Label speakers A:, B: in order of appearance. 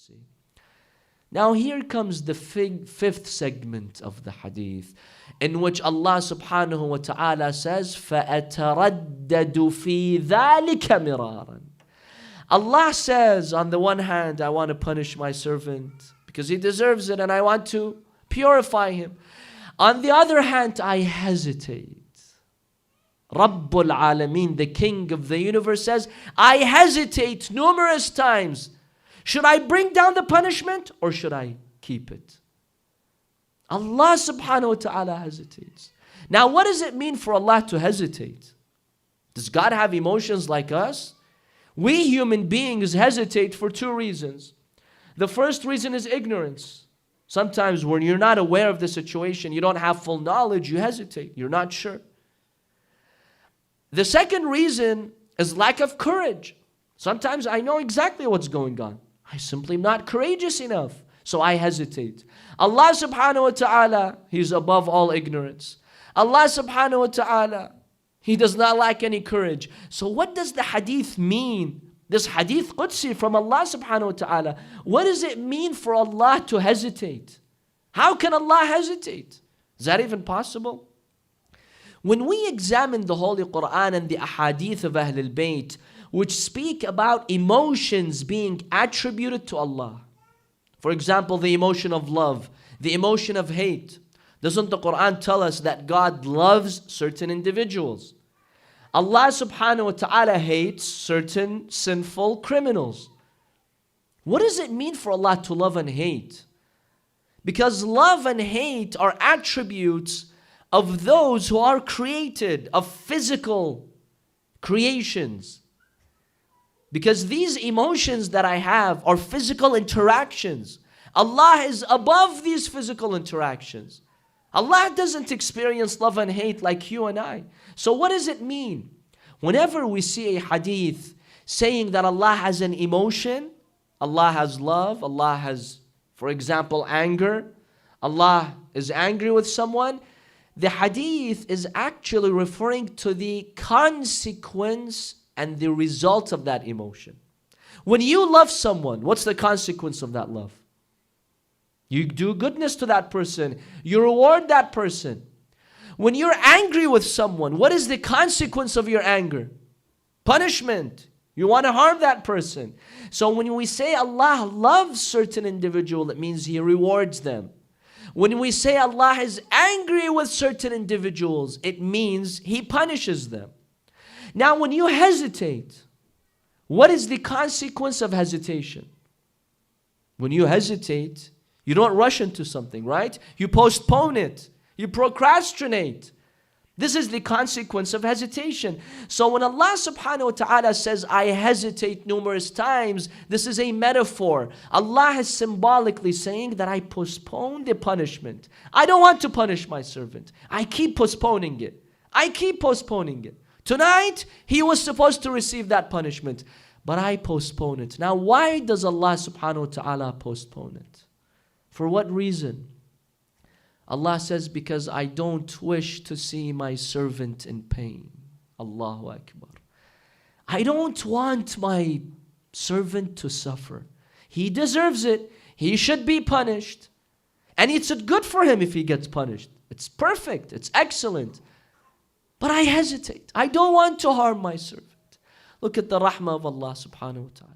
A: See? Now here comes the fifth segment of the hadith, in which Allah subhanahu wa ta'ala says, فَأَتَرَدَّدُ فِي ذَلِكَ مِرَارًا. Allah says, on the one hand, I want to punish my servant because he deserves it and I want to purify him. On the other hand, I hesitate. Rabbul Alameen, the King of the universe, says, I hesitate numerous times. Should I bring down the punishment or should I keep it? Allah subhanahu wa ta'ala hesitates. Now, what does it mean for Allah to hesitate? Does God have emotions like us? We human beings hesitate for two reasons. The first reason is ignorance. Sometimes when you're not aware of the situation, you don't have full knowledge, you hesitate. You're not sure. The second reason is lack of courage. Sometimes I know exactly what's going on. I'm simply not courageous enough, so I hesitate. Allah subhanahu wa ta'ala, He's above all ignorance. Allah subhanahu wa ta'ala, He does not lack any courage. So what does the hadith mean? This hadith Qudsi from Allah subhanahu wa ta'ala, what does it mean for Allah to hesitate? How can Allah hesitate? Is that even possible? When we examine the Holy Quran and the ahadith of Ahlul Bayt, which speak about emotions being attributed to Allah. For example, the emotion of love, the emotion of hate. Doesn't the Quran tell us that God loves certain individuals? Allah subhanahu wa ta'ala hates certain sinful criminals. What does it mean for Allah to love and hate? Because love and hate are attributes of those who are created, of physical creations. Because these emotions that I have are physical interactions. Allah is above these physical interactions. Allah doesn't experience love and hate like you and I. So what does it mean? Whenever we see a hadith saying that Allah has an emotion, Allah has love, Allah has, for example, anger, Allah is angry with someone, the hadith is actually referring to the consequence and the result of that emotion. When you love someone, what's the consequence of that love? You do goodness to that person. You reward that person. When you're angry with someone, what is the consequence of your anger? Punishment. You want to harm that person. So when we say Allah loves certain individual, it means He rewards them. When we say Allah is angry with certain individuals, it means He punishes them. Now when you hesitate, what is the consequence of hesitation? When you hesitate, you don't rush into something, right? You postpone it. You procrastinate. This is the consequence of hesitation. So when Allah subhanahu wa ta'ala says, I hesitate numerous times, this is a metaphor. Allah is symbolically saying that I postpone the punishment. I don't want to punish my servant. I keep postponing it. I keep postponing it. Tonight, he was supposed to receive that punishment, but I postpone it. Now, why does Allah subhanahu wa ta'ala postpone it? For what reason? Allah says, because I don't wish to see my servant in pain. Allahu Akbar. I don't want my servant to suffer. He deserves it. He should be punished. And it's good for him if he gets punished. It's perfect. It's excellent. But I hesitate. I don't want to harm my servant. Look at the rahmah of Allah subhanahu wa ta'ala.